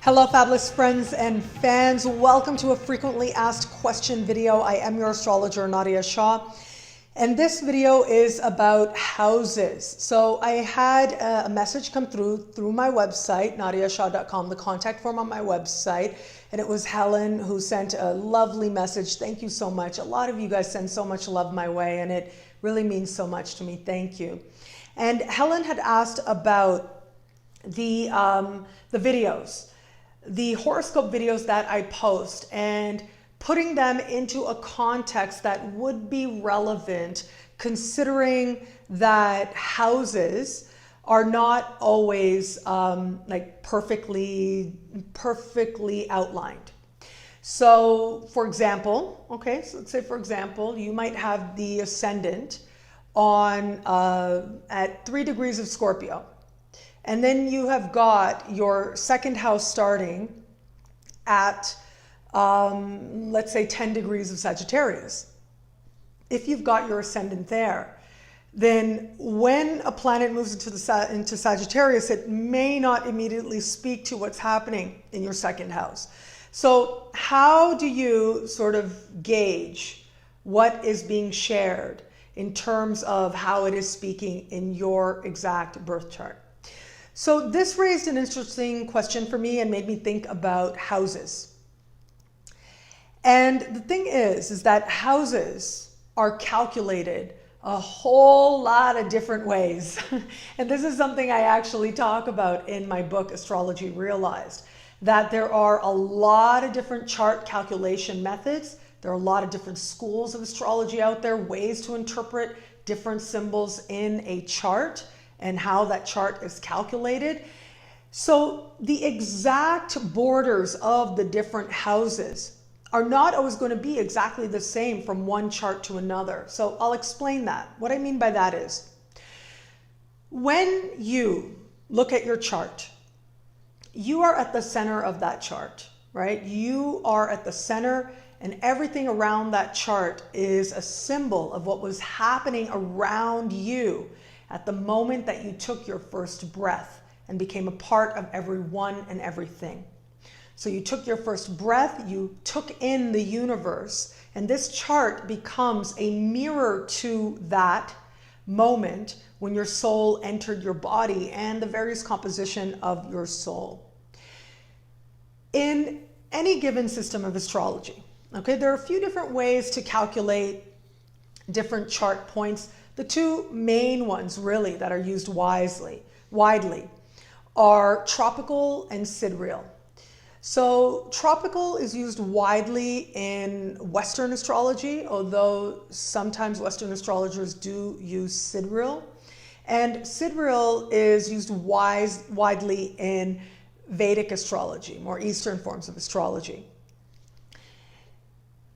Hello, fabulous friends and fans. Welcome to a frequently asked question video. I am your astrologer, Nadiya Shah. And this video is about houses. So I had a message come through my website, nadiyashah.com, the contact form on my website. And it was Helen who sent a lovely message. Thank you so much. A lot of you guys send so much love my way, and it really means so much to me. Thank you. And Helen had asked about the videos, the horoscope videos that I post, and putting them into a context that would be relevant, considering that houses are not always like perfectly outlined. So for example, so let's say for example, you might have the ascendant on at 3 degrees of Scorpio. And then you have got your second house starting at, let's say 10 degrees of Sagittarius. If you've got your ascendant there, then when a planet moves into Sagittarius, it may not immediately speak to what's happening in your second house. So how do you sort of gauge what is being shared in terms of how it is speaking in your exact birth chart? So this raised an interesting question for me and made me think about houses. And the thing is that houses are calculated a whole lot of different ways. And this is something I actually talk about in my book, Astrology Realized, that there are a lot of different chart calculation methods. There are a lot of different schools of astrology out there, ways to interpret different symbols in a chart and how that chart is calculated. So the exact borders of the different houses are not always going to be exactly the same from one chart to another. So I'll explain that. What I mean by that is, when you look at your chart, you are at the center of that chart, right? You are at the center, and everything around that chart is a symbol of what was happening around you at the moment that you took your first breath and became a part of everyone and everything. So you took your first breath, you took in the universe, and this chart becomes a mirror to that moment when your soul entered your body and the various composition of your soul. In any given system of astrology, there are a few different ways to calculate different chart points. The two main ones really that are used widely are tropical and sidereal. So tropical is used widely in Western astrology, although sometimes Western astrologers do use sidereal. And sidereal is used widely in Vedic astrology, more Eastern forms of astrology.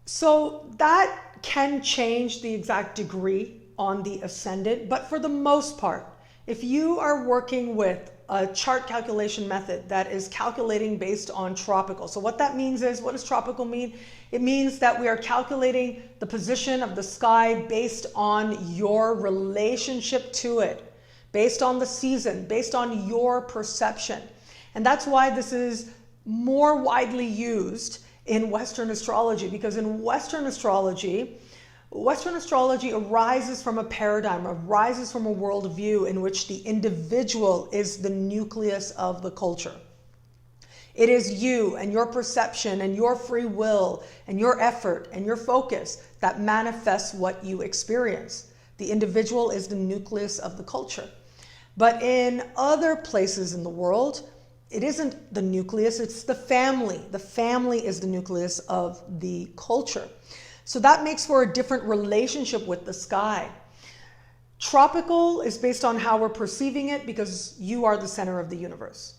So that can change the exact degree on the ascendant, but for the most part, if you are working with a chart calculation method that is calculating based on tropical. So what that means is, what does tropical mean? It means that we are calculating the position of the sky based on your relationship to it, based on the season, based on your perception. And that's why this is more widely used in Western astrology, because in Western astrology arises from a paradigm, arises from a worldview in which the individual is the nucleus of the culture. It is you and your perception and your free will and your effort and your focus that manifests what you experience. The individual is the nucleus of the culture. But in other places in the world, it isn't the nucleus, it's the family. The family is the nucleus of the culture. So that makes for a different relationship with the sky. Tropical is based on how we're perceiving it because you are the center of the universe.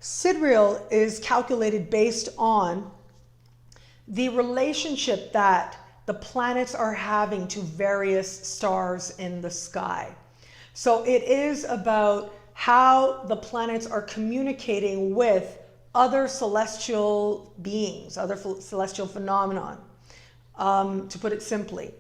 Sidereal is calculated based on the relationship that the planets are having to various stars in the sky. So it is about how the planets are communicating with other celestial beings, other celestial phenomenon. To put it simply,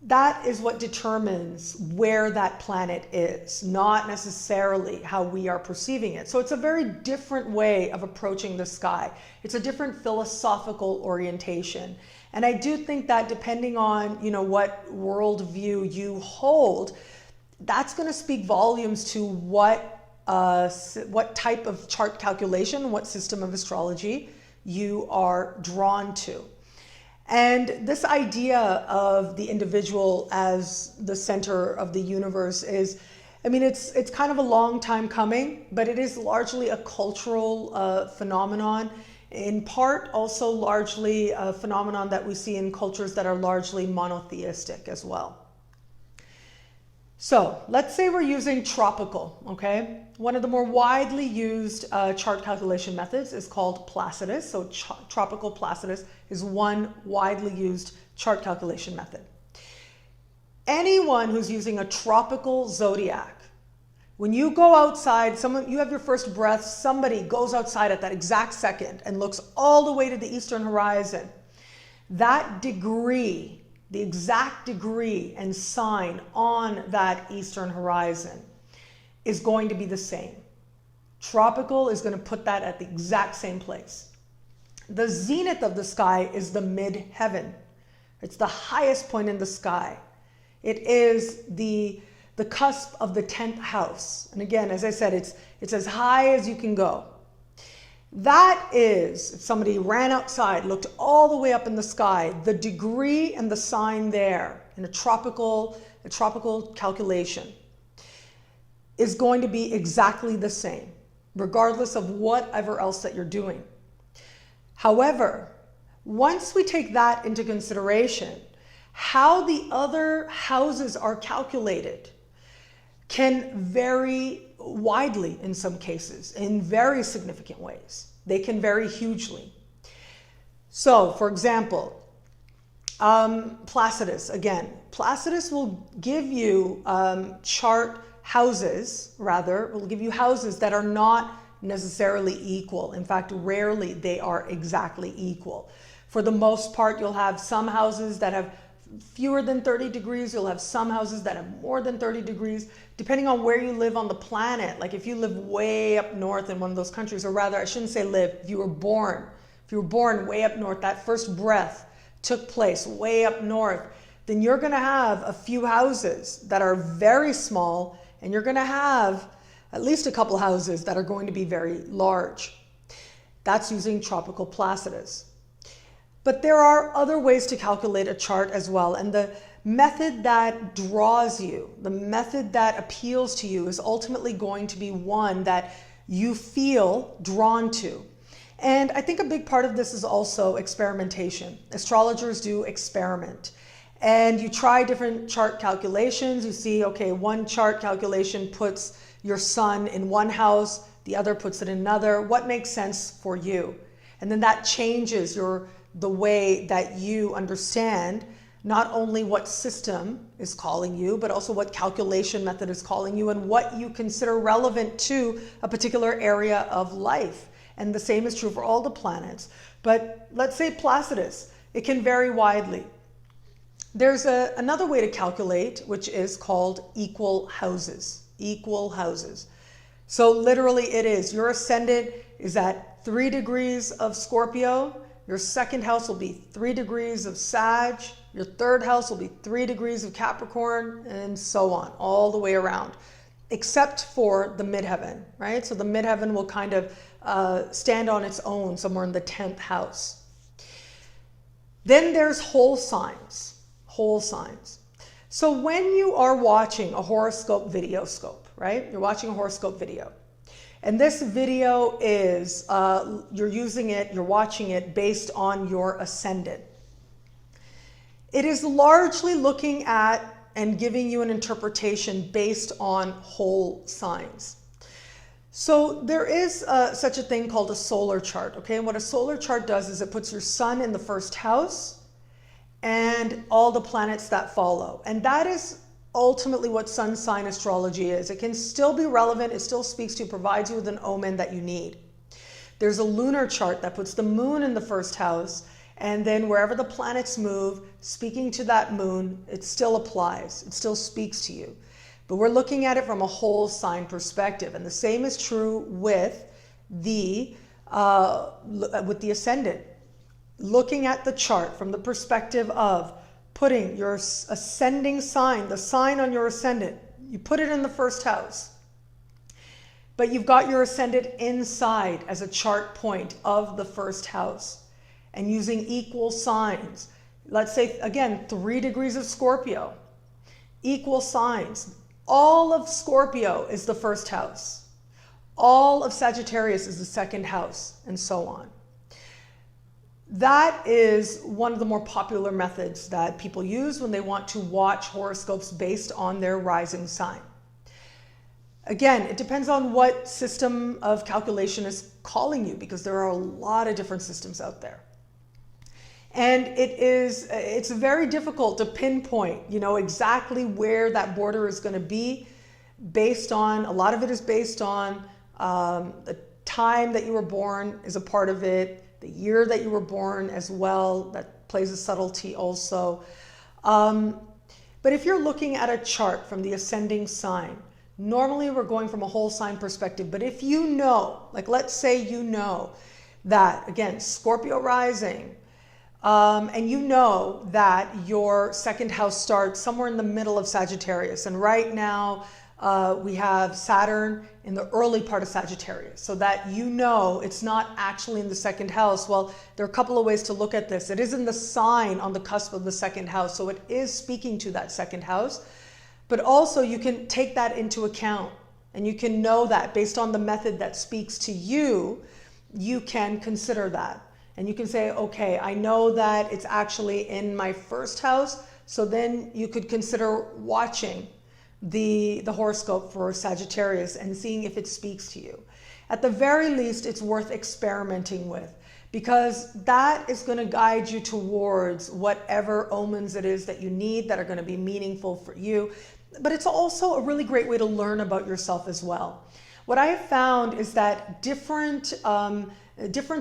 that is what determines where that planet is, not necessarily how we are perceiving it. So it's a very different way of approaching the sky. It's a different philosophical orientation. And I do think that depending on, what worldview you hold, that's going to speak volumes to what type of chart calculation, what system of astrology you are drawn to. And this idea of the individual as the center of the universe is, it's kind of a long time coming, but it is largely a cultural phenomenon. In part, also largely a phenomenon that we see in cultures that are largely monotheistic as well. So let's say we're using tropical, okay? One of the more widely used chart calculation methods is called Placidus. So tropical Placidus is one widely used chart calculation method. Anyone who's using a tropical zodiac, when you go outside, you have your first breath, somebody goes outside at that exact second and looks all the way to the eastern horizon, that degree, the exact degree and sign on that eastern horizon is going to be the same. Tropical is going to put that at the exact same place. The zenith of the sky is the mid-heaven. It's the highest point in the sky. It is the cusp of the 10th house. And again, as I said, it's as high as you can go. That is, if somebody ran outside, looked all the way up in the sky, the degree and the sign there in a tropical calculation is going to be exactly the same, regardless of whatever else that you're doing. However, once we take that into consideration, how the other houses are calculated can vary widely in some cases, in very significant ways. They can vary hugely. So, for example, Placidus, again, Placidus will give you will give you houses that are not necessarily equal. In fact, rarely they are exactly equal. For the most part, you'll have some houses that have fewer than 30 degrees. You'll have some houses that have more than 30 degrees, depending on where you live on the planet. Like if you live way up north in one of those countries, or rather, I shouldn't say live, if you were born way up north, that first breath took place way up north, then you're going to have a few houses that are very small, and you're going to have at least a couple houses that are going to be very large. That's using tropical Placidus. But there are other ways to calculate a chart as well. And the method that draws you, the method that appeals to you is ultimately going to be one that you feel drawn to. And I think a big part of this is also experimentation. Astrologers do experiment. And you try different chart calculations. You see, okay, one chart calculation puts your sun in one house, the other puts it in another. What makes sense for you? And then that changes the way that you understand not only what system is calling you, but also what calculation method is calling you and what you consider relevant to a particular area of life. And the same is true for all the planets. But let's say Placidus, it can vary widely. There's another way to calculate, which is called equal houses. Equal houses. So literally it is, your ascendant is at 3 degrees of Scorpio. Your second house will be 3 degrees of Sag. Your third house will be 3 degrees of Capricorn, and so on, all the way around, except for the midheaven, right? So the midheaven will kind of stand on its own somewhere in the 10th house. Then there's whole signs, whole signs. So when you are watching a horoscope videoscope, right? You're watching a horoscope video. And this video is, you're watching it based on your ascendant. It is largely looking at and giving you an interpretation based on whole signs. So there is such a thing called a solar chart, okay? And what a solar chart does is it puts your sun in the first house and all the planets that follow. And that is ultimately what sun sign astrology is. It can still be relevant, it still speaks to, provides you with an omen that you need. There's a lunar chart that puts the moon in the first house And then wherever the planets move, speaking to that moon, it still applies. It still speaks to you. But we're looking at it from a whole sign perspective. And the same is true with the ascendant. Looking at the chart from the perspective of putting your ascending sign, the sign on your ascendant, you put it in the first house. But you've got your ascendant inside as a chart point of the first house. And using equal signs. Let's say, again, 3 degrees of Scorpio. Equal signs. All of Scorpio is the first house. All of Sagittarius is the second house, and so on. That is one of the more popular methods that people use when they want to watch horoscopes based on their rising sign. Again, it depends on what system of calculation is calling you, because there are a lot of different systems out there. And it's very difficult to pinpoint, exactly where that border is going to be based on, a lot of it is based on the time that you were born is a part of it, the year that you were born as well, that plays a subtlety also. But if you're looking at a chart from the ascending sign, normally we're going from a whole sign perspective, but if you know, like let's say you know that, again, Scorpio rising, and you know that your second house starts somewhere in the middle of Sagittarius. And right now we have Saturn in the early part of Sagittarius, so that it's not actually in the second house. Well, there are a couple of ways to look at this. It is in the sign on the cusp of the second house, so it is speaking to that second house. But also you can take that into account, and you can know that based on the method that speaks to you, you can consider that. And you can say, okay, I know that it's actually in my first house. So then you could consider watching the horoscope for Sagittarius and seeing if it speaks to you. At the very least, it's worth experimenting with, because that is going to guide you towards whatever omens it is that you need that are going to be meaningful for you. But it's also a really great way to learn about yourself as well. What I have found is that different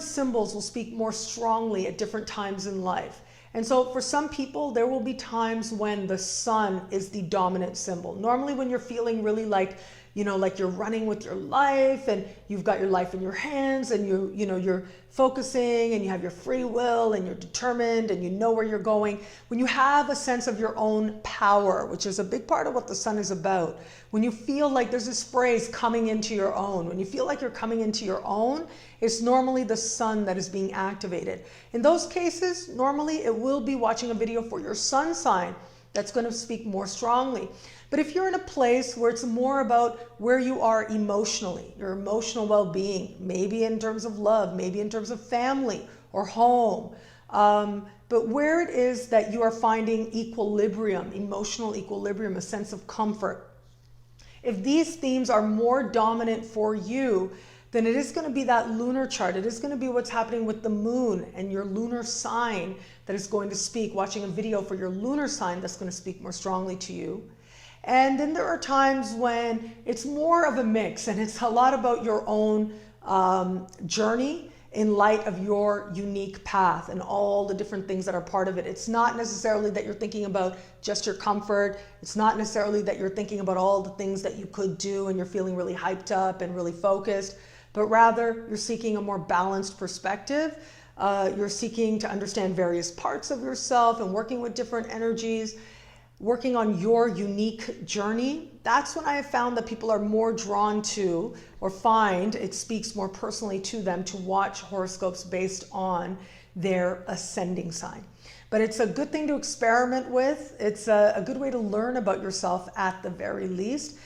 symbols will speak more strongly at different times in life. And so for some people, there will be times when the sun is the dominant symbol. Normally when you're feeling really like you're running with your life and you've got your life in your hands and you're focusing and you have your free will and you're determined and you know where you're going. When you have a sense of your own power, which is a big part of what the sun is about, when you feel like there's this phrase coming into your own, when you feel like you're coming into your own, it's normally the sun that is being activated. In those cases, normally it will be watching a video for your sun sign that's going to speak more strongly. But if you're in a place where it's more about where you are emotionally, your emotional well-being, maybe in terms of love, maybe in terms of family or home, but where it is that you are finding equilibrium, emotional equilibrium, a sense of comfort, if these themes are more dominant for you, then it is going to be that lunar chart. It is going to be what's happening with the moon and your lunar sign that is going to speak. Watching a video for your lunar sign that's going to speak more strongly to you. And then there are times when it's more of a mix and it's a lot about your own journey in light of your unique path and all the different things that are part of it. It's not necessarily that you're thinking about just your comfort. It's not necessarily that you're thinking about all the things that you could do and you're feeling really hyped up and really focused, but rather you're seeking a more balanced perspective. You're seeking to understand various parts of yourself and working with different energies, working on your unique journey. That's when I have found that people are more drawn to, or find it speaks more personally to them, to watch horoscopes based on their ascending sign. But it's a good thing to experiment with. It's a good way to learn about yourself at the very least.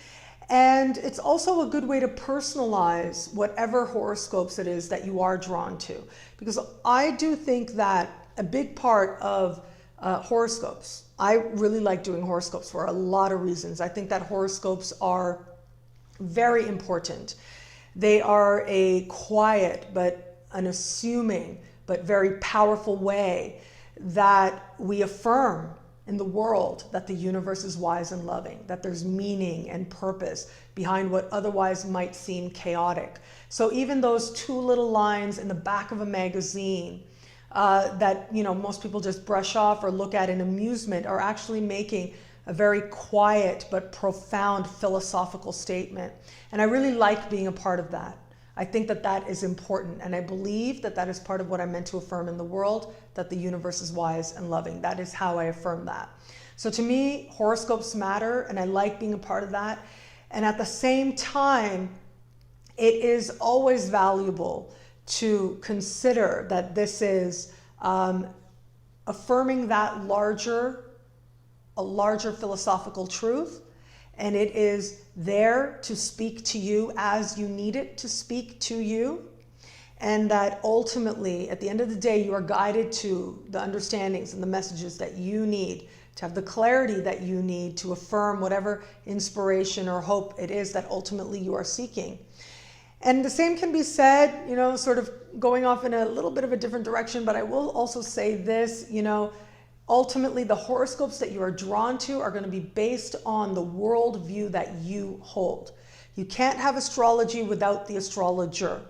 And it's also a good way to personalize whatever horoscopes it is that you are drawn to. Because I do think that a big part of horoscopes, I really like doing horoscopes for a lot of reasons. I think that horoscopes are very important. They are a quiet but unassuming but very powerful way that we affirm in the world that the universe is wise and loving, that there's meaning and purpose behind what otherwise might seem chaotic. So even those two little lines in the back of a magazine that, you know, most people just brush off or look at in amusement are actually making a very quiet but profound philosophical statement. And I really like being a part of that. I think that that is important, and I believe that that is part of what I'm meant to affirm in the world, that the universe is wise and loving. That is how I affirm that. So to me, horoscopes matter, and I like being a part of that. And at the same time, it is always valuable to consider that this is affirming that a larger philosophical truth, and it is there to speak to you as you need it to speak to you, and that ultimately, at the end of the day, you are guided to the understandings and the messages that you need to have the clarity that you need to affirm whatever inspiration or hope it is that ultimately you are seeking. And the same can be said, you know, sort of going off in a little bit of a different direction, but I will also say this, you know, ultimately the horoscopes that you are drawn to are going to be based on the worldview that you hold. You can't have astrology without the astrologer.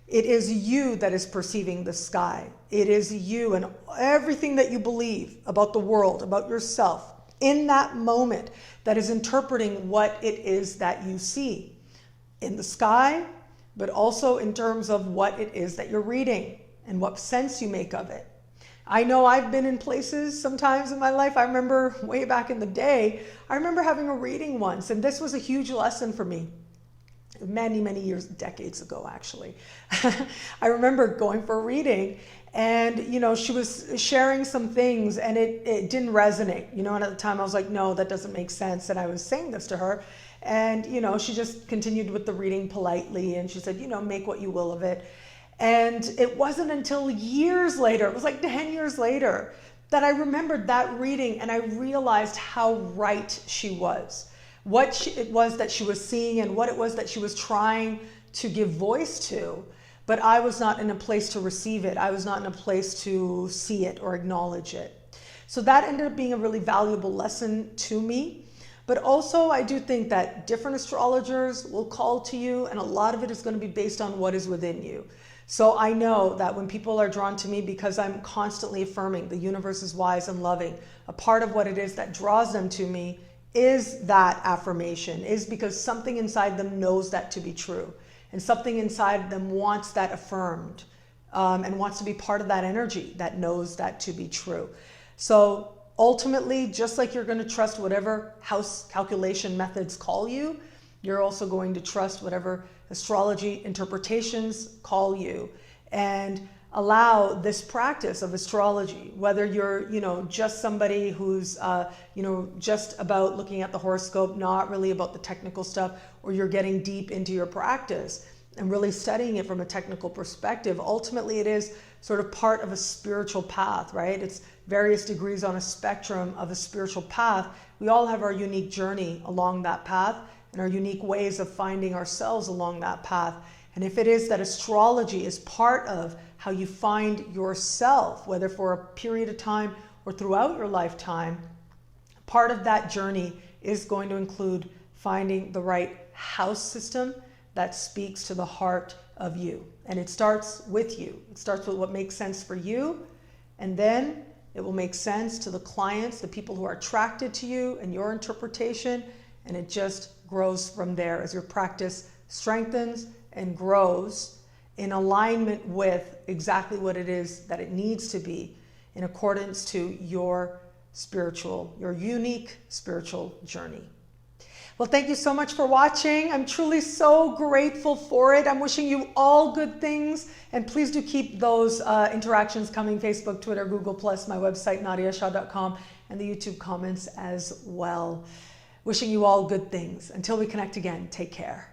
It is you that is perceiving the sky. It is you and everything that you believe about the world, about yourself, in that moment that is interpreting what it is that you see in the sky, but also in terms of what it is that you're reading and what sense you make of it. I know I've been in places sometimes in my life. I remember way back in the day, I remember having a reading once, and this was a huge lesson for me. Many, many years, decades ago, actually. I remember going for a reading, and, you know, she was sharing some things, and it didn't resonate, you know, and at the time I was like, no, that doesn't make sense. And I was saying this to her, and, you know, she just continued with the reading politely, and she said, you know, make what you will of it. And it wasn't until years later, it was like 10 years later, that I remembered that reading, and I realized how right she was. What it was that she was seeing and what it was that she was trying to give voice to, but I was not in a place to receive it. I was not in a place to see it or acknowledge it. So that ended up being a really valuable lesson to me. But also I do think that different astrologers will call to you, and a lot of it is going to be based on what is within you. So I know that when people are drawn to me, because I'm constantly affirming the universe is wise and loving, a part of what it is that draws them to me is that affirmation, is because something inside them knows that to be true, and something inside them wants that affirmed, and wants to be part of that energy that knows that to be true. So ultimately, just like you're going to trust whatever house calculation methods call you, you're also going to trust whatever astrology interpretations call you, and allow this practice of astrology, whether you're, you know, just somebody who's, you know, just about looking at the horoscope, not really about the technical stuff, or you're getting deep into your practice and really studying it from a technical perspective. Ultimately, it is sort of part of a spiritual path, right? It's various degrees on a spectrum of a spiritual path. We all have our unique journey along that path and our unique ways of finding ourselves along that path. And if it is that astrology is part of how you find yourself, whether for a period of time or throughout your lifetime, part of that journey is going to include finding the right house system that speaks to the heart of you. And it starts with you. It starts with what makes sense for you, and then it will make sense to the clients, the people who are attracted to you and your interpretation, and it just grows from there as your practice strengthens and grows in alignment with exactly what it is that it needs to be in accordance to your unique spiritual journey. Well, thank you so much for watching. I'm truly so grateful for it. I'm wishing you all good things, and please do keep those interactions coming: Facebook, Twitter, Google+, my website, nadiyashah.com, and the YouTube comments as well. Wishing you all good things. Until we connect again, take care.